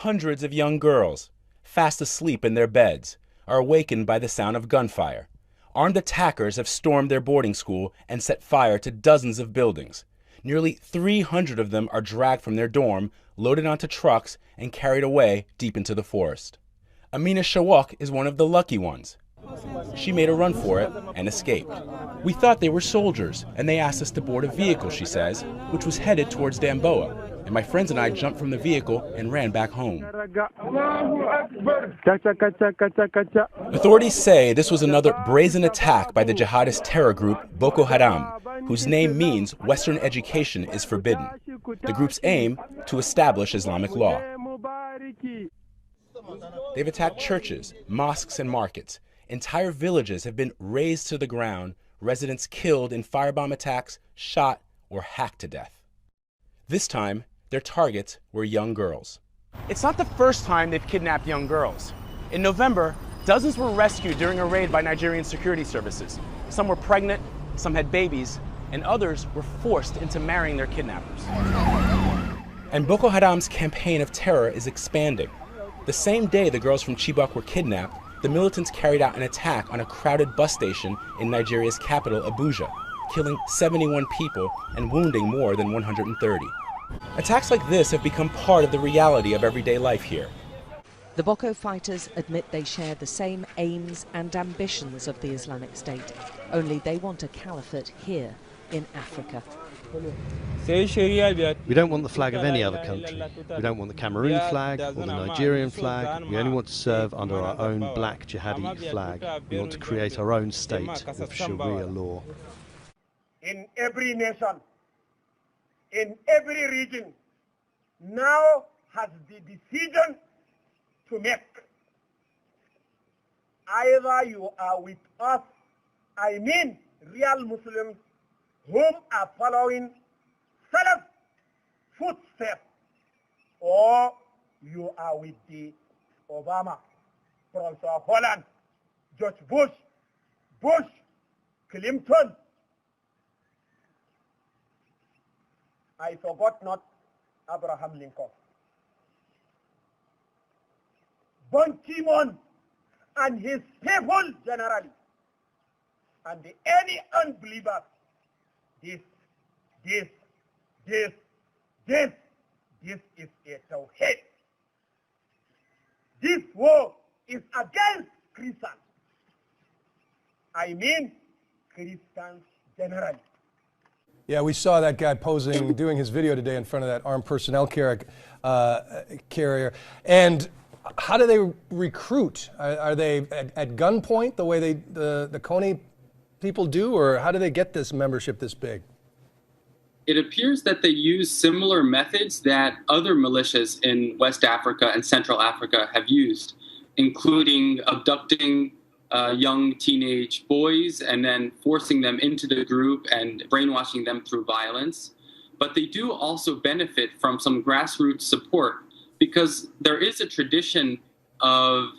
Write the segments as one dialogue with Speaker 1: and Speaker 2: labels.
Speaker 1: Hundreds of young girls, fast asleep in their beds, are awakened by the sound of gunfire. Armed attackers have stormed their boarding school and set fire to dozens of buildings. Nearly 300 of them are dragged from their dorm, loaded onto trucks, and carried away deep into the forest. Amina Shawak is one of the lucky ones. She made a run for it and escaped. We thought they were soldiers, and they asked us to board a vehicle, she says, which was headed towards Damboa. And my friends and I jumped from the vehicle and ran back home. Authorities say this was another brazen attack by the jihadist terror group Boko Haram, whose name means Western education is forbidden. The group's aim to establish Islamic law. They've attacked churches, mosques, and markets. Entire villages have been razed to the ground, residents killed in firebomb attacks, shot, or hacked to death. This time, their targets were young girls. It's not the first time they've kidnapped young girls. In November, dozens were rescued during a raid by Nigerian security services. Some were pregnant, some had babies, and others were forced into marrying their kidnappers. And Boko Haram's campaign of terror is expanding. The same day the girls from Chibok were kidnapped, the militants carried out an attack on a crowded bus station in Nigeria's capital, Abuja, killing 71 people and wounding more than 130. Attacks like this have become part of the reality of everyday life here.
Speaker 2: The Boko fighters admit they share the same aims and ambitions of the Islamic State, only they want a caliphate here in Africa.
Speaker 3: We don't want the flag of any other country. We don't want the Cameroon flag or the Nigerian flag. We only want to serve under our own black jihadi flag. We want to create our own state of Sharia law.
Speaker 4: In every nation, in every region, now has the decision to make. Either you are with us, I mean real Muslims whom are following Salaf footsteps, or you are with the Obama, Prince of Holland, George Bush, Clinton. I forgot not Abraham Lincoln, Ban Ki-moon and his people generally, and any unbelievers. This is a tawhid. This war is against Christians. I mean Christians generally.
Speaker 5: Yeah, we saw that guy posing, doing his video today in front of that armed personnel carrier. And how do they recruit? Are they at gunpoint the way the Kony people do, or how do they get this membership this big?
Speaker 6: It appears that they use similar methods that other militias in West Africa and Central Africa have used, including abducting young teenage boys and then forcing them into the group and brainwashing them through violence. But they do also benefit from some grassroots support because there is a tradition of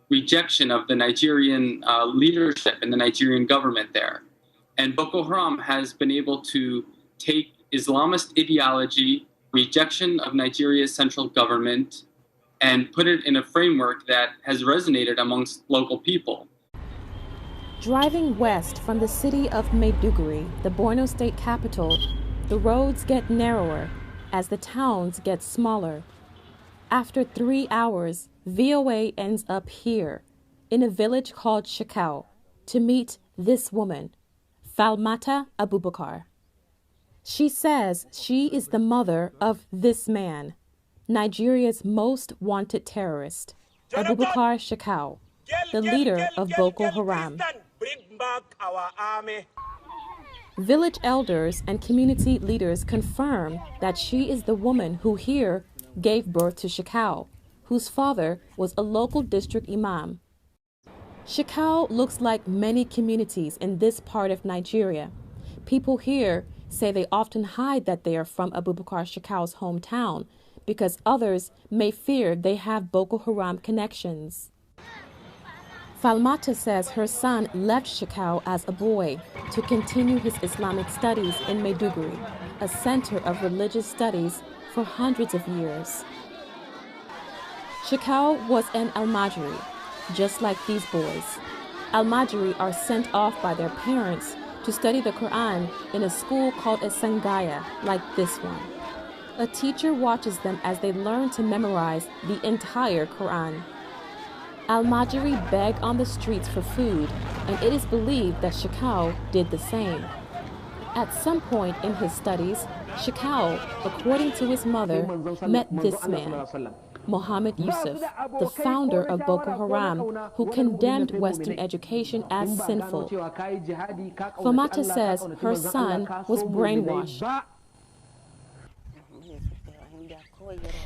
Speaker 6: rejection of the Nigerian leadership and the Nigerian government there. And Boko Haram has been able to take Islamist ideology, rejection of Nigeria's central government, and put it in a framework that has resonated amongst local people.
Speaker 7: Driving west from the city of Maiduguri, the Borno state capital, the roads get narrower as the towns get smaller. After 3 hours, VOA ends up here, in a village called Shakau, to meet this woman, Falmata Abubakar. She says she is the mother of this man, Nigeria's most wanted terrorist, Abubakar Shekau, the leader of Boko Haram. Village elders and community leaders confirm that she is the woman who here gave birth to Shekau, whose father was a local district imam. Shekau looks like many communities in this part of Nigeria. People here say they often hide that they are from Abubakar Shekau's hometown because others may fear they have Boko Haram connections. Falmata says her son left Shekau as a boy to continue his Islamic studies in Maiduguri, a center of religious studies for hundreds of years. Shekau was an Almajiri, just like these boys. Almajiri are sent off by their parents to study the Quran in a school called a Sangaya, like this one. A teacher watches them as they learn to memorize the entire Quran. Almajiri beg on the streets for food, and it is believed that Shekau did the same. At some point in his studies, Shekau, according to his mother, met this man, Mohammed Yusuf, the founder of Boko Haram, who condemned Western education as sinful. Famata says her son was brainwashed.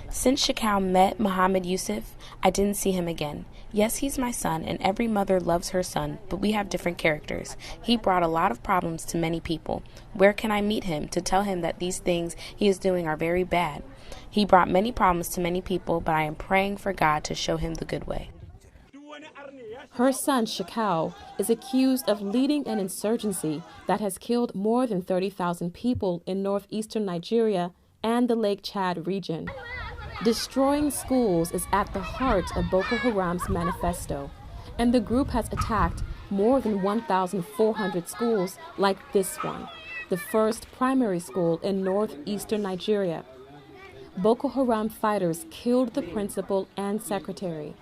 Speaker 8: Since Shekau met Mohammed Yusuf, I didn't see him again. Yes, he's my son, and every mother loves her son, but we have different characters. He brought a lot of problems to many people. Where can I meet him to tell him that these things he is doing are very bad? He brought many problems to many people, but I am praying for God to show him the good way.
Speaker 7: Her son, Shekau, is accused of leading an insurgency that has killed more than 30,000 people in northeastern Nigeria and the Lake Chad region. Destroying schools is at the heart of Boko Haram's manifesto, and the group has attacked more than 1,400 schools like this one, the first primary school in northeastern Nigeria. Boko Haram fighters killed the principal and secretary.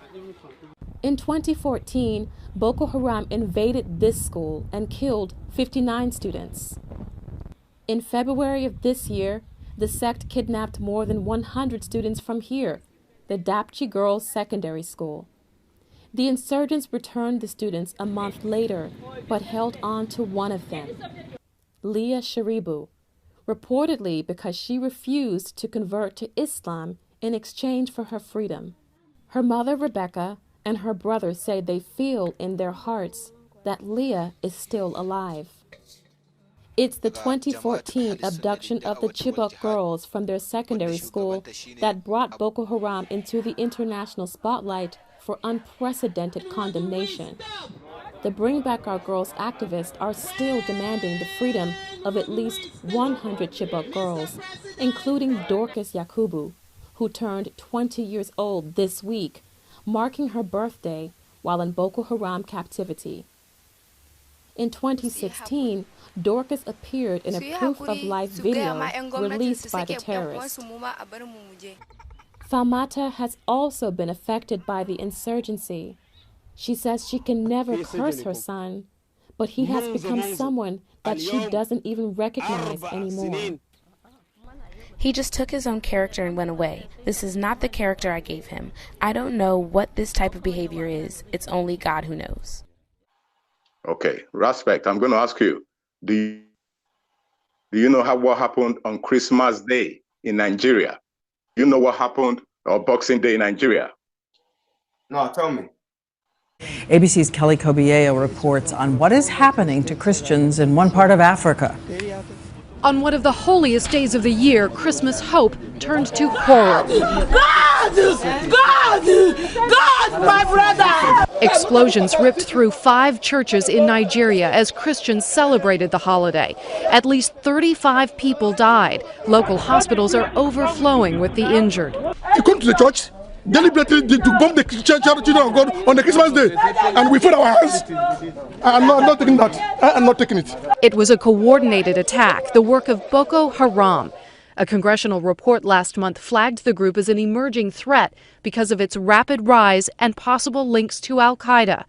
Speaker 7: In 2014, Boko Haram invaded this school and killed 59 students. In February of this year, the sect kidnapped more than 100 students from here, the Dapchi Girls Secondary School. The insurgents returned the students a month later, but held on to one of them, Leah Sharibu, reportedly because she refused to convert to Islam in exchange for her freedom. Her mother, Rebecca, and her brother say they feel in their hearts that Leah is still alive. It's the 2014 abduction of the Chibok girls from their secondary school that brought Boko Haram into the international spotlight for unprecedented condemnation. The Bring Back Our Girls activists are still demanding the freedom of at least 100 Chibok girls, including Dorcas Yakubu, who turned 20 years old this week, marking her birthday while in Boko Haram captivity. In 2016, Dorcas appeared in a proof-of-life video released by the terrorists. Falmata has also been affected by the insurgency. She says she can never curse her son, but he has become someone that she doesn't even recognize anymore.
Speaker 8: He just took his own character and went away. This is not the character I gave him. I don't know what this type of behavior is. It's only God who knows.
Speaker 9: Okay, respect. I'm going to ask you, do you know what happened on Christmas Day in Nigeria? You know what happened on Boxing Day in Nigeria?
Speaker 10: No, tell me.
Speaker 11: ABC's Kelly Kobieo reports on what is happening to Christians in one part of Africa.
Speaker 12: On one of the holiest days of the year, Christmas hope turned to horror. God, my brother! Explosions ripped through 5 churches in Nigeria as Christians celebrated the holiday. At least 35 people died. Local hospitals are overflowing with the injured.
Speaker 13: You come to the church deliberately to bomb the children of God on the Christmas day, and we put our hands. I'm not taking that. I'm not taking it.
Speaker 12: It was a coordinated attack, the work of Boko Haram. A congressional report last month flagged the group as an emerging threat because of its rapid rise and possible links to al-Qaeda.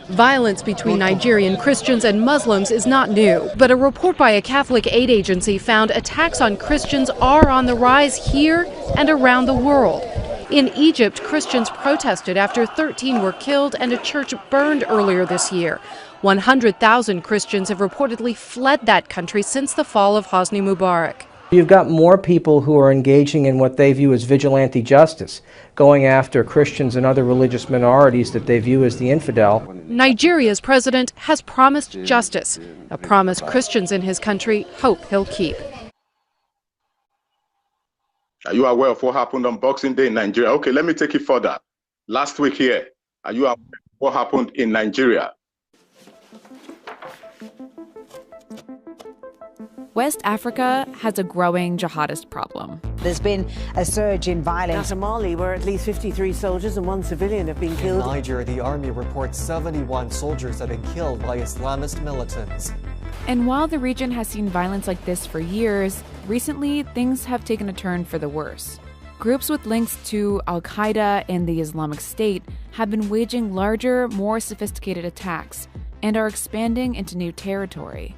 Speaker 12: Violence between Nigerian Christians and Muslims is not new, but a report by a Catholic aid agency found attacks on Christians are on the rise here and around the world. In Egypt, Christians protested after 13 were killed and a church burned earlier this year. 100,000 Christians have reportedly fled that country since the fall of Hosni Mubarak.
Speaker 14: You've got more people who are engaging in what they view as vigilante justice, going after Christians and other religious minorities that they view as the infidel.
Speaker 12: Nigeria's president has promised justice, a promise Christians in his country hope he'll keep.
Speaker 9: Are you aware of what happened on Boxing Day in Nigeria? Okay, let me take it further. Last week here, are you aware of what happened in Nigeria?
Speaker 15: West Africa has a growing jihadist problem.
Speaker 16: There's been a surge in violence.
Speaker 17: Now to Mali, where at least 53 soldiers and 1 civilian have been killed.
Speaker 18: In Niger, the army reports 71 soldiers have been killed by Islamist militants.
Speaker 15: And while the region has seen violence like this for years, recently things have taken a turn for the worse. Groups with links to Al-Qaeda and the Islamic State have been waging larger, more sophisticated attacks and are expanding into new territory.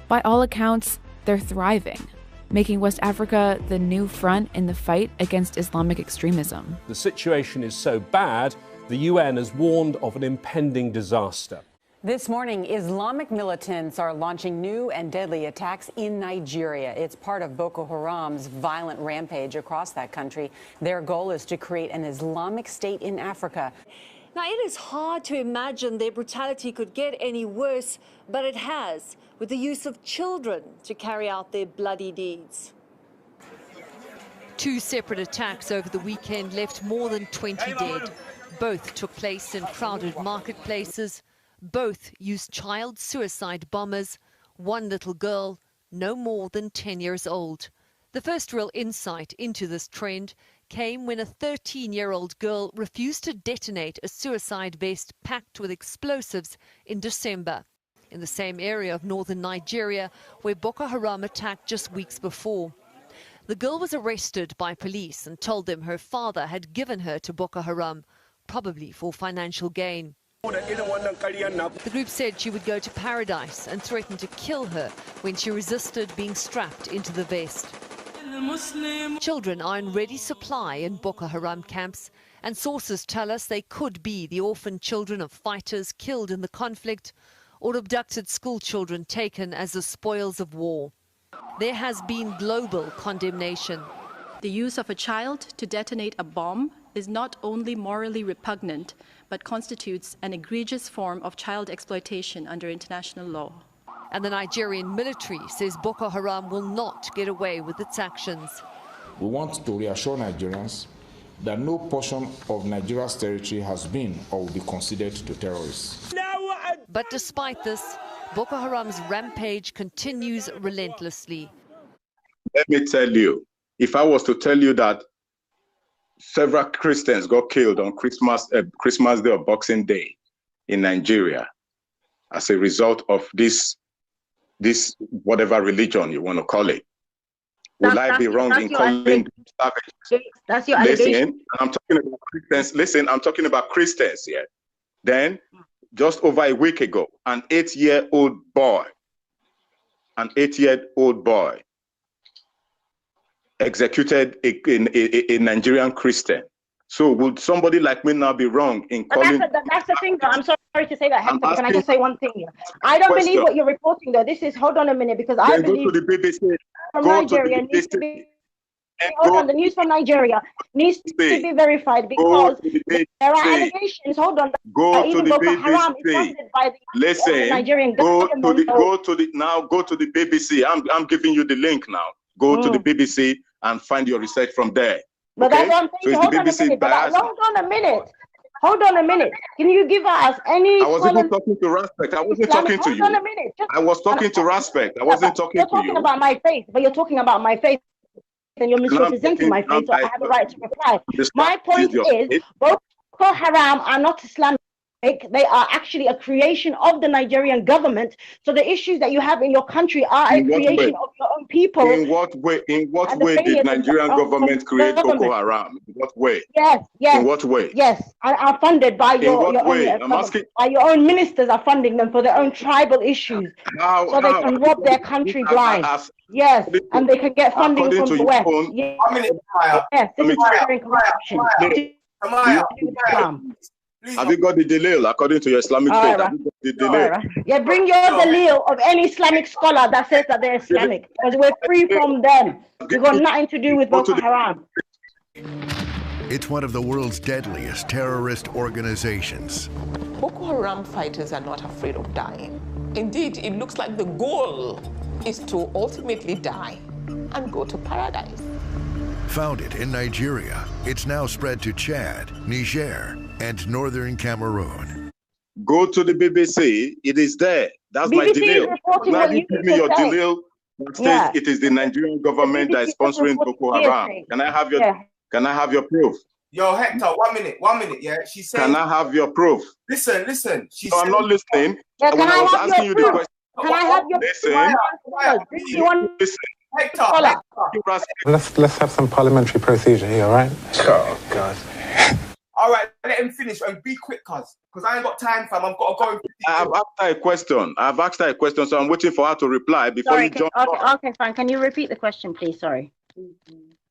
Speaker 15: By all accounts, they're thriving, making West Africa the new front in the fight against Islamic extremism.
Speaker 19: The situation is so bad, the UN has warned of an impending disaster.
Speaker 20: This morning, Islamic militants are launching new and deadly attacks in Nigeria. It's part of Boko Haram's violent rampage across that country. Their goal is to create an Islamic state in Africa.
Speaker 21: Now, it is hard to imagine their brutality could get any worse, but it has, with the use of children to carry out their bloody deeds.
Speaker 22: 2 separate attacks over the weekend left more than 20 dead. Both took place in crowded marketplaces. Both used child suicide bombers. One little girl, no more than 10 years old. The first real insight into this trend came when a 13-year-old girl refused to detonate a suicide vest packed with explosives in December, in the same area of northern Nigeria where Boko Haram attacked just weeks before. The girl was arrested by police and told them her father had given her to Boko Haram, probably for financial gain. The group said she would go to paradise and threatened to kill her when she resisted being strapped into the vest. Children are in ready supply in Boko Haram camps, and sources tell us they could be the orphan children of fighters killed in the conflict or abducted school children taken as the spoils of war. There has been global condemnation.
Speaker 23: The use of a child to detonate a bomb is not only morally repugnant, but constitutes an egregious form of child exploitation under international law.
Speaker 22: And the Nigerian military says Boko Haram will not get away with its actions.
Speaker 24: We want to reassure Nigerians that no portion of Nigeria's territory has been or will be considered to terrorists.
Speaker 22: But despite this, Boko Haram's rampage continues relentlessly.
Speaker 9: Let me tell you, if I was to tell you that several Christians got killed on Christmas Day or Boxing Day in Nigeria as a result of this whatever religion you want to call it, will I be wrong in calling them savage?
Speaker 25: That's your allegation.
Speaker 9: Listen, I'm talking about Christians. Listen, I'm talking about Christians here. Then, just over a week ago, an 8-year-old boy executed a Nigerian Christian. So would somebody like me now be wrong in calling?
Speaker 25: That's the thing, though. I'm sorry to say that, Hector. Can I just say one thing here? I don't believe what you're reporting, though. This is, hold on a minute, because I believe
Speaker 9: go to the BBC.
Speaker 25: From Nigeria needs to be. Hold on, the news from Nigeria needs to be verified because there are allegations. Hold on.
Speaker 9: Go to the
Speaker 25: Boko Haram is
Speaker 9: BBC.
Speaker 25: funded by the
Speaker 9: Listen.
Speaker 25: Nigerian
Speaker 9: Go
Speaker 25: government.
Speaker 9: to the BBC. I'm giving you the link now. Go to the BBC and find your research from there.
Speaker 25: But
Speaker 9: okay?
Speaker 25: that's what I'm saying.
Speaker 9: So
Speaker 25: Hold on a minute. Can you give us any?
Speaker 9: I was even talking to Respect. I wasn't talking to you.
Speaker 25: Hold on a minute.
Speaker 9: I was talking to Respect. I wasn't talking to you.
Speaker 25: You're talking about my faith, but you're talking about my faith, and you're misrepresenting my faith, so I have a right to reply. My point is, Boko Haram are not Islamic. They are actually a creation of the Nigerian government. So the issues that you have in your country are a creation of your own people.
Speaker 9: In what way? In what way did Nigerian government create Boko Haram? In what way?
Speaker 25: Yes.
Speaker 9: In what way?
Speaker 25: Yes, are funded by your own ministers are funding them for their own tribal issues. So they can rob their country blind. Yes, and they can get funding from the West. Yes, this is sharing corruption.
Speaker 9: Have you got the Dalil according to your Islamic faith? Have you got the Dalil?
Speaker 25: Yeah, bring your Dalil of any Islamic scholar that says that they're Islamic, because we're free from them. We've got nothing to do with Boko Haram.
Speaker 26: It's one of the world's deadliest terrorist organizations.
Speaker 27: Boko Haram fighters are not afraid of dying. Indeed, it looks like the goal is to ultimately die and go to paradise.
Speaker 26: Founded in Nigeria, it's now spread to Chad, Niger, and northern Cameroon.
Speaker 9: Go to the BBC. It is there. That's my Dalil. Now you give me your Dalil. says it is the Nigerian government that is sponsoring Boko Haram. Can I have your proof?
Speaker 10: Yo, Hector, 1 minute, 1 minute. Yeah, she said.
Speaker 9: Can I have your proof?
Speaker 10: Listen.
Speaker 9: No, I'm not listening.
Speaker 25: Yeah,
Speaker 9: when I was asking you the question,
Speaker 25: can I have your
Speaker 9: listen.
Speaker 1: Let's have some parliamentary procedure here, all right?
Speaker 10: Oh God. All right, let him finish and be quick, because I ain't got time, fam. I've got to go.
Speaker 9: I've asked her a question, so I'm waiting for her to reply before you jump on.
Speaker 25: Okay, fine. Can you repeat the question, please? Sorry.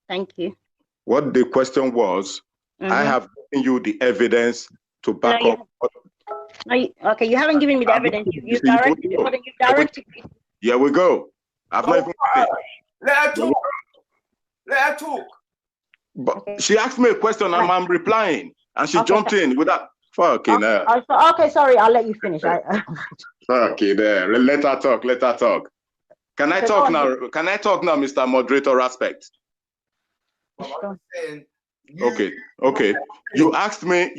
Speaker 25: Thank you.
Speaker 9: What the question was, I have given you the evidence to back up.
Speaker 25: Okay, you haven't given me the evidence. You've directed me.
Speaker 9: Here we go. I've not even.
Speaker 10: Let her talk. Let her talk.
Speaker 9: But she asked me a question and I'm replying, and she jumped in with that. Fucking
Speaker 25: okay, sorry, I'll let you finish.
Speaker 9: Okay, there. Let her talk. Can I talk now? Can I talk now, Mr. Moderator Aspect? Okay. You asked me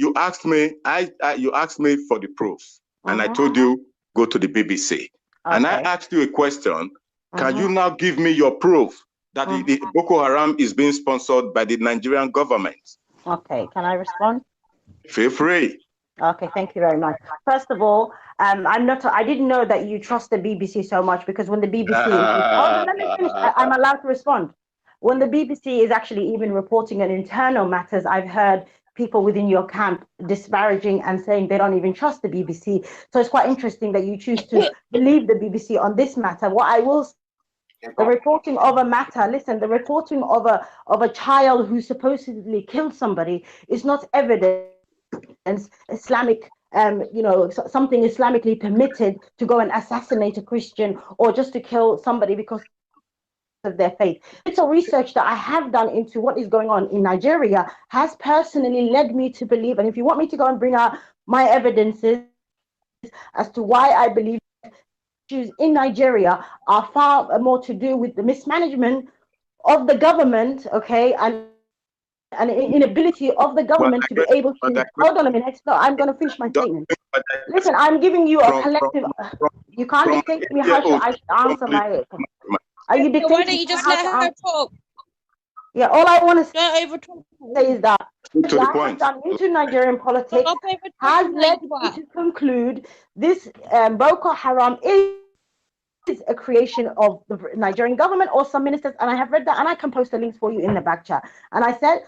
Speaker 9: for the proof, and I told you go to the BBC. And I asked you a question. Can you now give me your proof that the Boko Haram is being sponsored by the Nigerian government?
Speaker 25: Okay, can I respond?
Speaker 9: Feel free.
Speaker 25: Okay, thank you very much. First of all, I didn't know that you trust the BBC so much, because when the BBC let me finish. I'm allowed to respond. When the BBC is actually even reporting on internal matters, I've heard people within your camp disparaging and saying they don't even trust the BBC. So it's quite interesting that you choose to believe the BBC on this matter. What I will say, the reporting of a matter, listen, the reporting of a child who supposedly killed somebody is not evidence Islamic, something Islamically permitted to go and assassinate a Christian or just to kill somebody because of their faith. It's a research that I have done into what is going on in Nigeria has personally led me to believe, and if you want me to go and bring out my evidences as to why I believe issues in Nigeria are far more to do with the mismanagement of the government, okay, and inability of the government to be able to. Hold on a minute. No, I'm going to finish my statement. Listen, I'm giving you a collective. You can't dictate to me how I should answer my. Are you dictating?
Speaker 2: Why don't you just let her talk?
Speaker 25: Yeah, all I want to
Speaker 2: say
Speaker 25: is that what I have done into Nigerian politics has led me to conclude this Boko Haram is a creation of the Nigerian government or some ministers, and I have read that, and I can post the links for you in the back chat. And I said,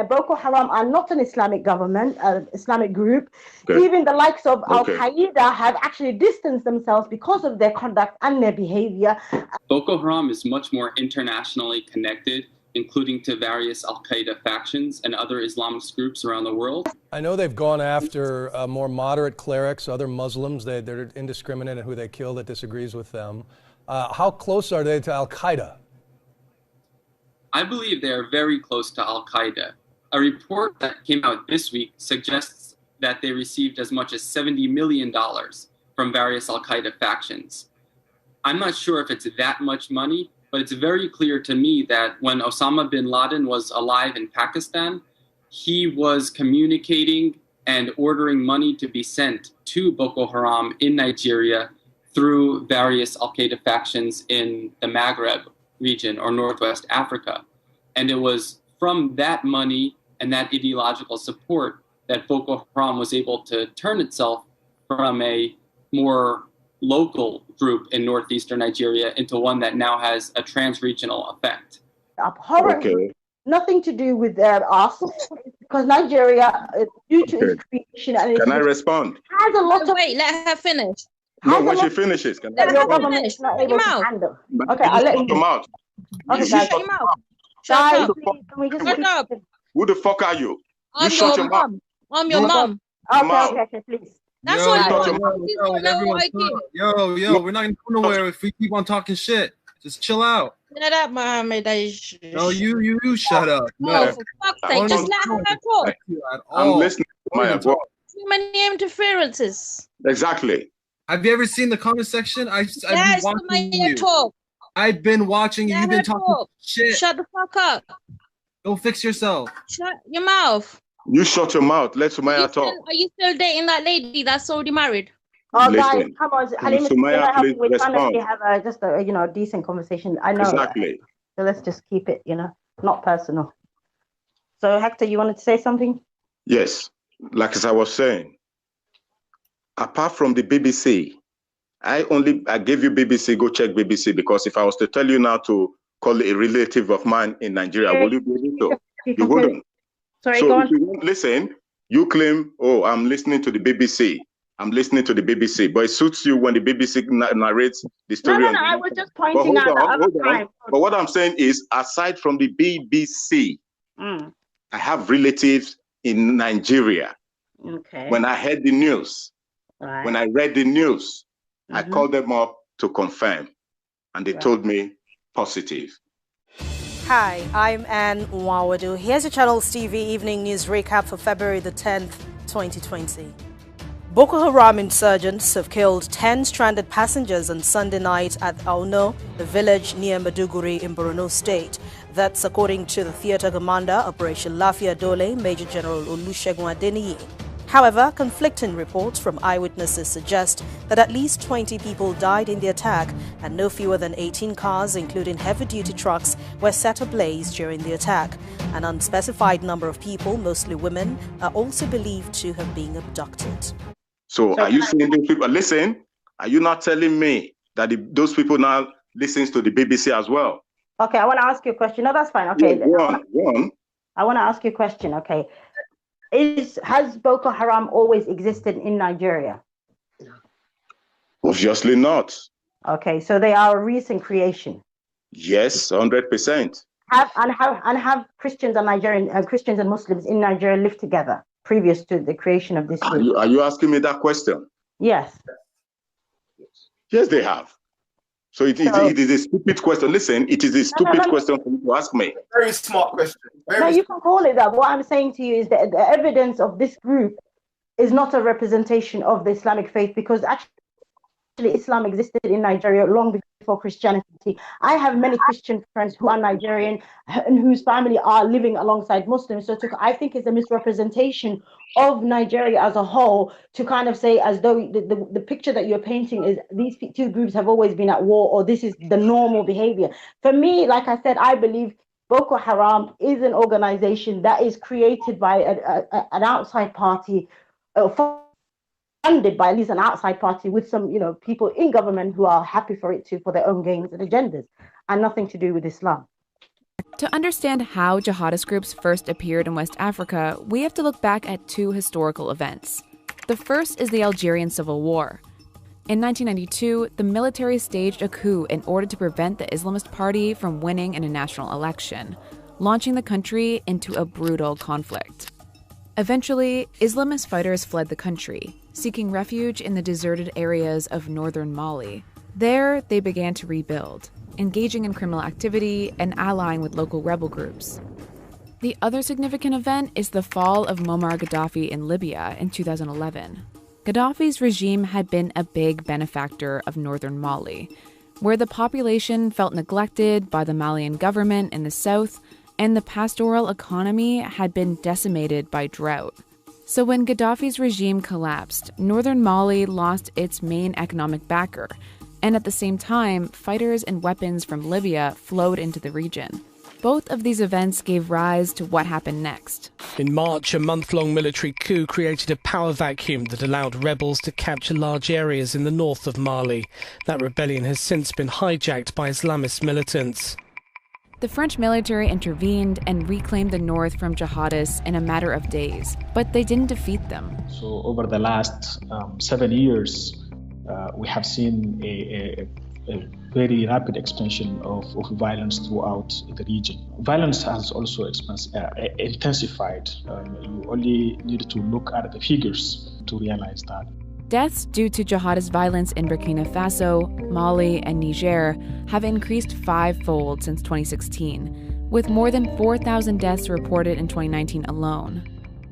Speaker 25: Boko Haram are not an Islamic government, Islamic group. Even the likes of Al Qaeda have actually distanced themselves because of their conduct and their behavior.
Speaker 3: Boko Haram is much more internationally connected, including to various Al Qaeda factions and other Islamist groups around the world.
Speaker 4: I know they've gone after more moderate clerics, other Muslims. They're indiscriminate in who they kill that disagrees with them. How close are they to Al Qaeda?
Speaker 3: I believe they are very close to Al Qaeda. A report that came out this week suggests that they received as much as $70 million from various Al Qaeda factions. I'm not sure if it's that much money, but it's very clear to me that when Osama bin Laden was alive in Pakistan, he was communicating and ordering money to be sent to Boko Haram in Nigeria through various Al-Qaeda factions in the Maghreb region or Northwest Africa. And it was from that money and that ideological support that Boko Haram was able to turn itself from a more local group in northeastern Nigeria into one that now has a trans-regional effect.
Speaker 25: Abhorrent, nothing to do with us, because Nigeria, due to its creation, and
Speaker 9: can I respond?
Speaker 25: Has a lot of.
Speaker 2: Wait, let her finish.
Speaker 9: No, when she finishes, can I respond?
Speaker 25: Okay, I'll let you.
Speaker 9: Mouth.
Speaker 25: Okay,
Speaker 2: shut your mouth.
Speaker 25: Shut
Speaker 2: up.
Speaker 25: Shut
Speaker 2: up.
Speaker 9: Who the fuck are you?
Speaker 2: I'm
Speaker 9: shut your mouth.
Speaker 2: I'm your mum.
Speaker 25: Okay, please.
Speaker 2: That's all you want.
Speaker 5: Yo, we're not gonna go nowhere if we keep on talking shit. Just chill out.
Speaker 2: Shut up, Mohammed.
Speaker 5: No, you shut up.
Speaker 2: No, for fuck's sake, just let her talk.
Speaker 9: I'm listening to my
Speaker 2: Too many interferences.
Speaker 9: Exactly.
Speaker 5: Have you ever seen the comment section? I've been watching you.
Speaker 2: Talk.
Speaker 5: I've been watching you. You've been talking shit.
Speaker 2: Shut the fuck up.
Speaker 5: Go fix yourself.
Speaker 2: Shut your mouth.
Speaker 9: You shut your mouth. Let Sumaya talk.
Speaker 2: Are you still dating that lady that's already married?
Speaker 25: Oh,
Speaker 9: Listen,
Speaker 25: guys, come on. Halima,
Speaker 9: Sumaya, please
Speaker 25: we're trying to
Speaker 9: respond.
Speaker 25: have a decent conversation. I know.
Speaker 9: Exactly.
Speaker 25: So let's just keep it, not personal. So Hector, you wanted to say something?
Speaker 9: Yes, like as I was saying, apart from the BBC, I gave you BBC, go check BBC, because if I was to tell you now to call a relative of mine in Nigeria, will you be able to? You wouldn't.
Speaker 25: Sorry,
Speaker 9: so
Speaker 25: go on.
Speaker 9: if you won't listen, you claim, oh, I'm listening to the BBC. I'm listening to the BBC, but it suits you when the BBC narrates the story.
Speaker 25: No, I was just pointing out the other time.
Speaker 9: But what I'm saying is, aside from the BBC, I have relatives in Nigeria.
Speaker 25: Okay.
Speaker 9: When I heard the news, when I read the news, I called them up to confirm, and they told me positive.
Speaker 6: Hi, I'm Anne Nwawadu. Here's your Channels TV Evening News Recap for February the 10th, 2020. Boko Haram insurgents have killed 10 stranded passengers on Sunday night at Auno, a village near Maiduguri in Borno State. That's according to the theater commander, Operation Lafia Dole, Major General Olusegun Adeniyi. However, conflicting reports from eyewitnesses suggest that at least 20 people died in the attack and no fewer than 18 cars, including heavy-duty trucks, were set ablaze during the attack. An unspecified number of people, mostly women, are also believed to have been abducted.
Speaker 9: So are you saying those people, listen, are you not telling me that those people now listens to the BBC as well?
Speaker 25: Okay, I want to ask you a question. No, that's fine. Okay.
Speaker 9: Yeah, go on.
Speaker 25: I want to ask you a question. Okay. Has Boko Haram always existed in Nigeria?
Speaker 9: Obviously not.
Speaker 25: Okay, so they are a recent creation.
Speaker 9: Yes, 100%.
Speaker 25: Have Christians and Christians and Muslims in Nigeria lived together previous to the creation of this group?
Speaker 9: Are you asking me that question?
Speaker 25: Yes.
Speaker 9: Yes, they have. So it is a stupid question. Listen, it is a stupid question for you to ask me.
Speaker 10: Very smart question.
Speaker 25: You can call it that. What I'm saying to you is that the evidence of this group is not a representation of the Islamic faith, because actually Islam existed in Nigeria long before Christianity. I have many Christian friends who are Nigerian and whose family are living alongside Muslims. So I think it's a misrepresentation of Nigeria as a whole to kind of say as though the picture that you're painting is these two groups have always been at war, or this is the normal behavior. For me, like I said, I believe Boko Haram is an organization that is created by an outside party, funded by at least an outside party with some, people in government who are happy for their own gains and agendas, and nothing to do with Islam.
Speaker 15: To understand how jihadist groups first appeared in West Africa, we have to look back at two historical events. The first is the Algerian Civil War. In 1992, the military staged a coup in order to prevent the Islamist party from winning in a national election, launching the country into a brutal conflict. Eventually, Islamist fighters fled the country, seeking refuge in the deserted areas of northern Mali. There, they began to rebuild, engaging in criminal activity and allying with local rebel groups. The other significant event is the fall of Muammar Gaddafi in Libya in 2011. Gaddafi's regime had been a big benefactor of northern Mali, where the population felt neglected by the Malian government in the south, and the pastoral economy had been decimated by drought. So when Gaddafi's regime collapsed, northern Mali lost its main economic backer, and at the same time, fighters and weapons from Libya flowed into the region. Both of these events gave rise to what happened next.
Speaker 7: In March, a month-long military coup created a power vacuum that allowed rebels to capture large areas in the north of Mali. That rebellion has since been hijacked by Islamist militants.
Speaker 15: The French military intervened and reclaimed the north from jihadists in a matter of days, but they didn't defeat them.
Speaker 8: So over the last 7 years, we have seen a very rapid expansion of violence throughout the region. Violence has also intensified. You only need to look at the figures to realize that.
Speaker 15: Deaths due to jihadist violence in Burkina Faso, Mali, and Niger have increased fivefold since 2016, with more than 4,000 deaths reported in 2019 alone.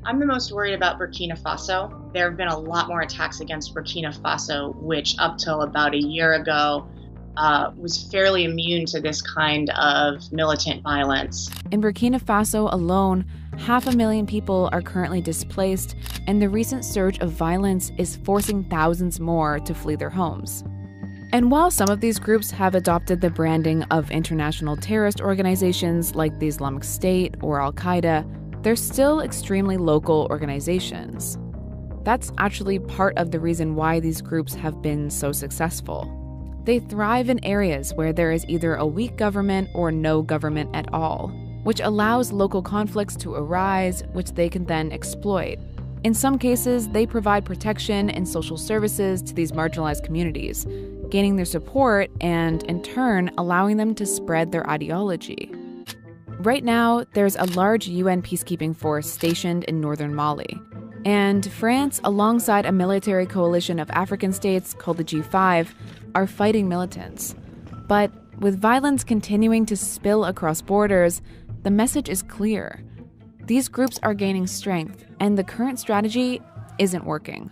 Speaker 11: I'm the most worried about Burkina Faso. There have been a lot more attacks against Burkina Faso, which up till about a year ago was fairly immune to this kind of militant violence.
Speaker 15: In Burkina Faso alone, 500,000 people are currently displaced, and the recent surge of violence is forcing thousands more to flee their homes. And while some of these groups have adopted the branding of international terrorist organizations like the Islamic State or Al-Qaeda, they're still extremely local organizations. That's actually part of the reason why these groups have been so successful. They thrive in areas where there is either a weak government or no government at all, which allows local conflicts to arise, which they can then exploit. In some cases, they provide protection and social services to these marginalized communities, gaining their support and, in turn, allowing them to spread their ideology. Right now, there's a large UN peacekeeping force stationed in northern Mali. And France, alongside a military coalition of African states called the G5, are fighting militants. But with violence continuing to spill across borders, the message is clear. These groups are gaining strength, and the current strategy isn't working.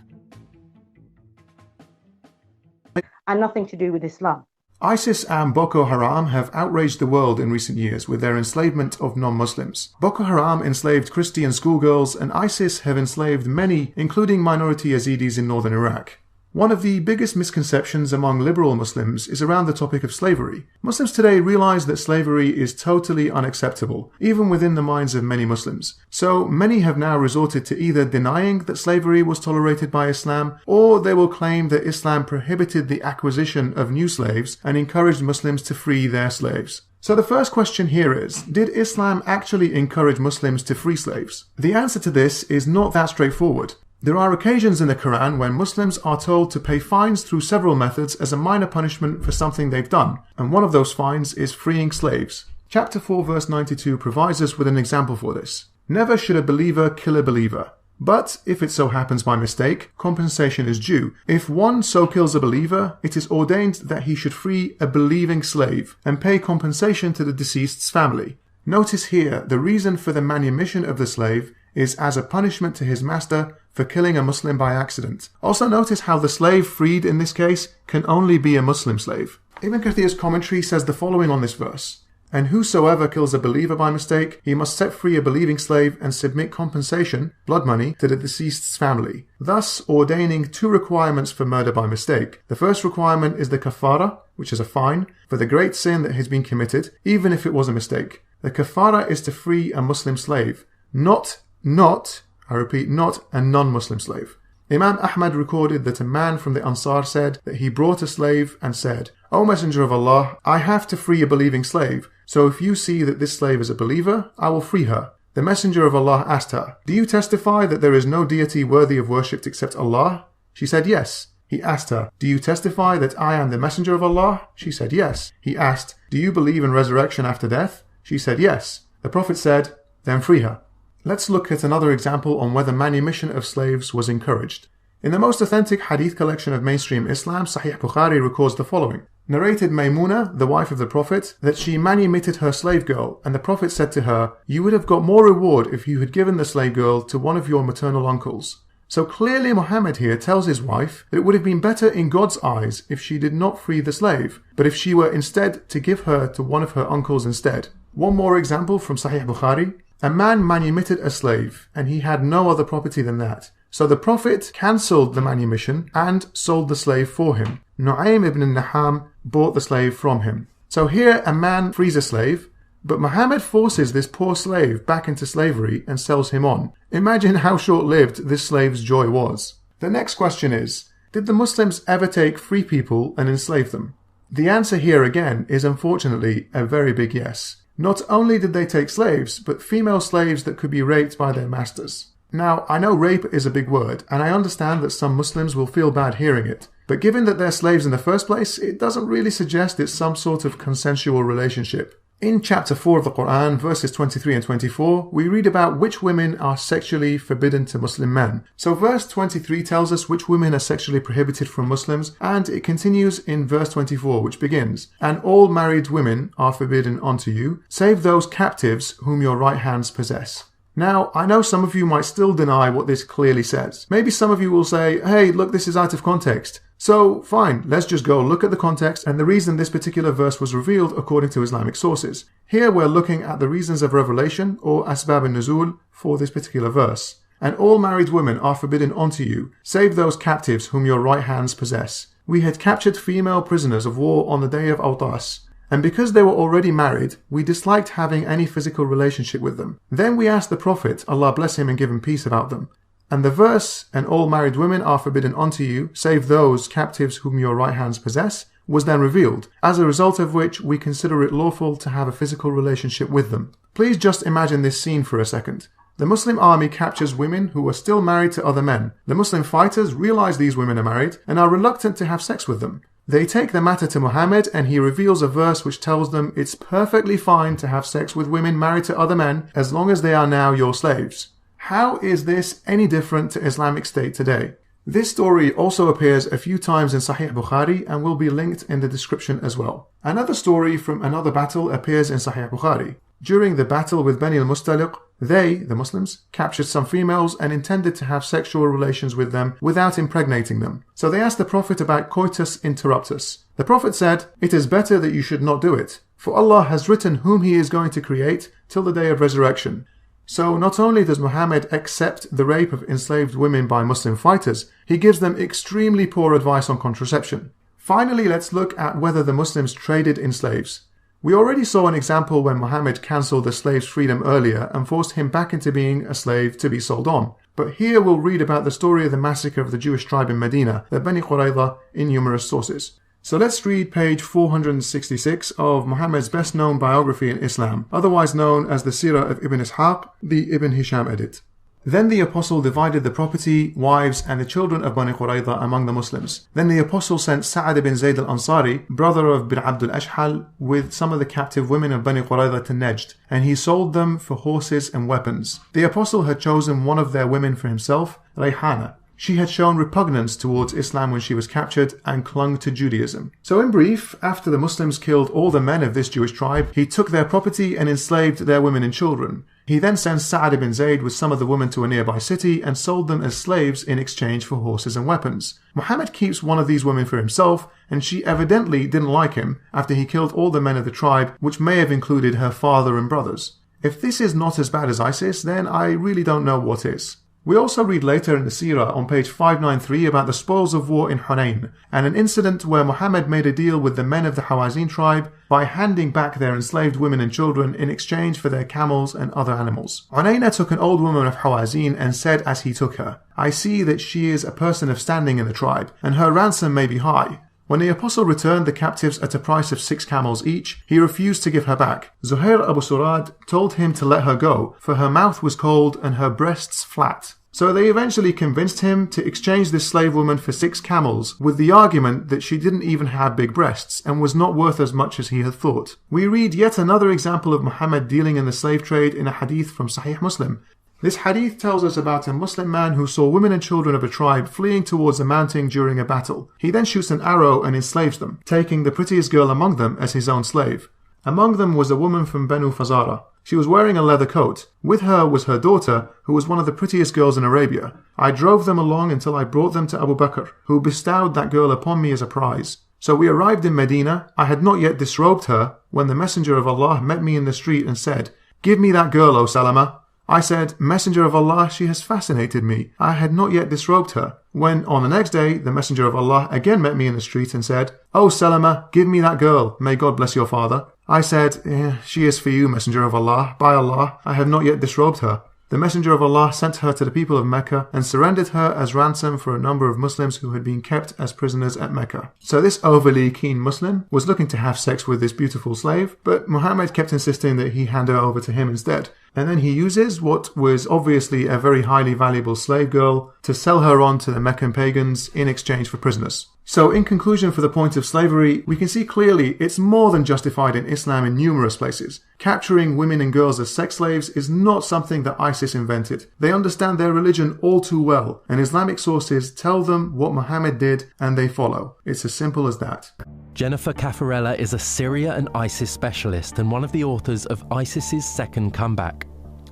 Speaker 25: And nothing to do with Islam.
Speaker 12: ISIS and Boko Haram have outraged the world in recent years with their enslavement of non-Muslims. Boko Haram enslaved Christian schoolgirls, and ISIS have enslaved many, including minority Yazidis in northern Iraq. One of the biggest misconceptions among liberal Muslims is around the topic of slavery. Muslims today realize that slavery is totally unacceptable, even within the minds of many Muslims. So many have now resorted to either denying that slavery was tolerated by Islam, or they will claim that Islam prohibited the acquisition of new slaves and encouraged Muslims to free their slaves. So the first question here is, did Islam actually encourage Muslims to free slaves? The answer to this is not that straightforward. There are occasions in the Quran when Muslims are told to pay fines through several methods as a minor punishment for something they've done, and one of those fines is freeing slaves. Chapter 4 verse 92 provides us with an example for this. Never should a believer kill a believer. But if it so happens by mistake, compensation is due. If one so kills a believer, it is ordained that he should free a believing slave and pay compensation to the deceased's family. Notice here, the reason for the manumission of the slave is as a punishment to his master for killing a Muslim by accident. Also notice how the slave freed in this case can only be a Muslim slave. Ibn Kathir's commentary says the following on this verse. And whosoever kills a believer by mistake, he must set free a believing slave and submit compensation, blood money, to the deceased's family, thus ordaining two requirements for murder by mistake. The first requirement is the kafara, which is a fine, for the great sin that has been committed, even if it was a mistake. The kafara is to free a Muslim slave, not a non-Muslim slave. Imam Ahmad recorded that a man from the Ansar said that he brought a slave and said, O Messenger of Allah, I have to free a believing slave, so if you see that this slave is a believer, I will free her. The Messenger of Allah asked her, Do you testify that there is no deity worthy of worship except Allah? She said yes. He asked her, Do you testify that I am the Messenger of Allah? She said yes. He asked, Do you believe in resurrection after death? She said yes. The Prophet said, Then free her. Let's look at another example on whether manumission of slaves was encouraged. In the most authentic hadith collection of mainstream Islam, Sahih Bukhari records the following. Narrated Maymuna, the wife of the Prophet, that she manumitted her slave girl, and the Prophet said to her, You would have got more reward if you had given the slave girl to one of your maternal uncles. So clearly Muhammad here tells his wife that it would have been better in God's eyes if she did not free the slave, but if she were instead to give her to one of her uncles instead. One more example from Sahih Bukhari. A man manumitted a slave, and he had no other property than that. So the Prophet cancelled the manumission and sold the slave for him. Nu'aym ibn Naham bought the slave from him. So here a man frees a slave, but Muhammad forces this poor slave back into slavery and sells him on. Imagine how short-lived this slave's joy was. The next question is, did the Muslims ever take free people and enslave them? The answer here again is unfortunately a very big yes. Not only did they take slaves, but female slaves that could be raped by their masters. Now, I know rape is a big word, and I understand that some Muslims will feel bad hearing it, but given that they're slaves in the first place, it doesn't really suggest it's some sort of consensual relationship. In chapter 4 of the Quran, verses 23 and 24, we read about which women are sexually forbidden to Muslim men. So verse 23 tells us which women are sexually prohibited from Muslims, and it continues in verse 24, which begins, And all married women are forbidden unto you, save those captives whom your right hands possess. Now, I know some of you might still deny what this clearly says. Maybe some of you will say, hey, look, this is out of context. So, fine, let's just go look at the context and the reason this particular verse was revealed according to Islamic sources. Here we're looking at the reasons of revelation, or asbab al-nuzul, for this particular verse. And all married women are forbidden unto you, save those captives whom your right hands possess. We had captured female prisoners of war on the day of Awtas, and because they were already married, we disliked having any physical relationship with them. Then we asked the Prophet, Allah bless him and give him peace, about them. And the verse, and all married women are forbidden unto you, save those captives whom your right hands possess, was then revealed, as a result of which we consider it lawful to have a physical relationship with them. Please just imagine this scene for a second. The Muslim army captures women who are still married to other men. The Muslim fighters realize these women are married and are reluctant to have sex with them. They take the matter to Muhammad and he reveals a verse which tells them it's perfectly fine to have sex with women married to other men as long as they are now your slaves. How is this any different to Islamic State today? This story also appears a few times in Sahih Bukhari and will be linked in the description as well. Another story from another battle appears in Sahih Bukhari. During the battle with Bani al-Mustaliq, they, the Muslims, captured some females and intended to have sexual relations with them without impregnating them. So they asked the Prophet about coitus interruptus. The Prophet said, "It is better that you should not do it, for Allah has written whom He is going to create till the day of resurrection." So not only does Muhammad accept the rape of enslaved women by Muslim fighters, he gives them extremely poor advice on contraception. Finally, let's look at whether the Muslims traded in slaves. We already saw an example when Muhammad cancelled the slave's freedom earlier and forced him back into being a slave to be sold on. But here we'll read about the story of the massacre of the Jewish tribe in Medina, the Bani Qurayza, in numerous sources. So let's read page 466 of Muhammad's best known biography in Islam, otherwise known as the Sirah of Ibn Ishaq, the Ibn Hisham edit. Then the Apostle divided the property, wives, and the children of Bani Qurayza among the Muslims. Then the Apostle sent Sa'ad ibn Zayd al-Ansari, brother of bin Abd al-Ashhal, with some of the captive women of Bani Qurayza to Najd, and he sold them for horses and weapons. The Apostle had chosen one of their women for himself, Rayhana. She had shown repugnance towards Islam when she was captured and clung to Judaism. So in brief, after the Muslims killed all the men of this Jewish tribe, he took their property and enslaved their women and children. He then sent Sa'ad ibn Zayd with some of the women to a nearby city and sold them as slaves in exchange for horses and weapons. Muhammad keeps one of these women for himself, and she evidently didn't like him after he killed all the men of the tribe, which may have included her father and brothers. If this is not as bad as ISIS, then I really don't know what is. We also read later in the Seerah on page 593 about the spoils of war in Hunayn, and an incident where Muhammad made a deal with the men of the Hawazin tribe by handing back their enslaved women and children in exchange for their camels and other animals. Unayna took an old woman of Hawazin and said as he took her, "I see that she is a person of standing in the tribe, and her ransom may be high." When the Apostle returned the captives at a price of 6 camels each, he refused to give her back. Zuhair Abu Surad told him to let her go, for her mouth was cold and her breasts flat. So they eventually convinced him to exchange this slave woman for 6 camels, with the argument that she didn't even have big breasts and was not worth as much as he had thought. We read yet another example of Muhammad dealing in the slave trade in a hadith from Sahih Muslim. This hadith tells us about a Muslim man who saw women and children of a tribe fleeing towards a mountain during a battle. He then shoots an arrow and enslaves them, taking the prettiest girl among them as his own slave. Among them was a woman from Banu Fazara. She was wearing a leather coat. With her was her daughter, who was one of the prettiest girls in Arabia. I drove them along until I brought them to Abu Bakr, who bestowed that girl upon me as a prize. So we arrived in Medina. I had not yet disrobed her when the Messenger of Allah met me in the street and said, "Give me that girl, O Salama." I said, "Messenger of Allah, she has fascinated me." I had not yet disrobed her. When, on the next day, the Messenger of Allah again met me in the street and said, "O Salama, give me that girl. May God bless your father." I said, "She is for you, Messenger of Allah. By Allah, I have not yet disrobed her." The Messenger of Allah sent her to the people of Mecca and surrendered her as ransom for a number of Muslims who had been kept as prisoners at Mecca. So this overly keen Muslim was looking to have sex with this beautiful slave, but Muhammad kept insisting that he hand her over to him instead. And then he uses what was obviously a very highly valuable slave girl to sell her on to the Meccan pagans in exchange for prisoners. So in conclusion, for the point of slavery, we can see clearly it's more than justified in Islam in numerous places. Capturing women and girls as sex slaves is not something that ISIS invented. They understand their religion all too well, and Islamic sources tell them what Muhammad did and they follow. It's as simple as that.
Speaker 13: Jennifer Caffarella is a Syria and ISIS specialist and one of the authors of ISIS's Second Comeback.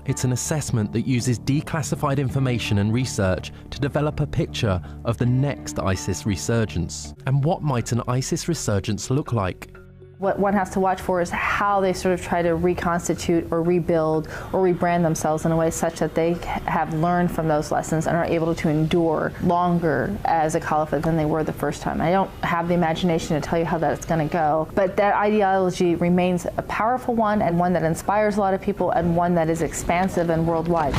Speaker 13: It's an assessment that uses declassified information and research to develop a picture of the next ISIS resurgence. And what might an ISIS resurgence look like?
Speaker 14: What one has to watch for is how they sort of try to reconstitute or rebuild or rebrand themselves in a way such that they have learned from those lessons and are able to endure longer as a caliphate than they were the first time. I don't have the imagination to tell you how that's going to go, but that ideology remains a powerful one and one that inspires a lot of people and one that is expansive and worldwide.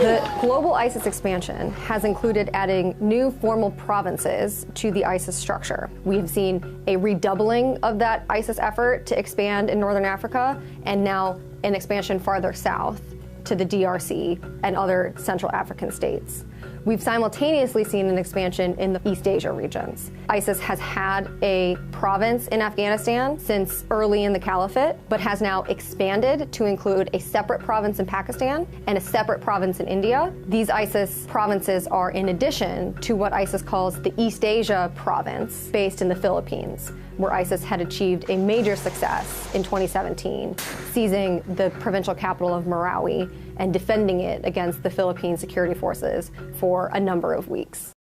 Speaker 16: The global ISIS expansion has included adding new formal provinces to the ISIS structure. We have seen a redoubling of that ISIS effort to expand in northern Africa, and now an expansion farther south to the DRC and other Central African states. We've simultaneously seen an expansion in the East Asia regions. ISIS has had a province in Afghanistan since early in the caliphate, but has now expanded to include a separate province in Pakistan and a separate province in India. These ISIS provinces are in addition to what ISIS calls the East Asia province, based in the Philippines, where ISIS had achieved a major success in 2017, seizing the provincial capital of Marawi and defending it against the Philippine security forces for a number of weeks.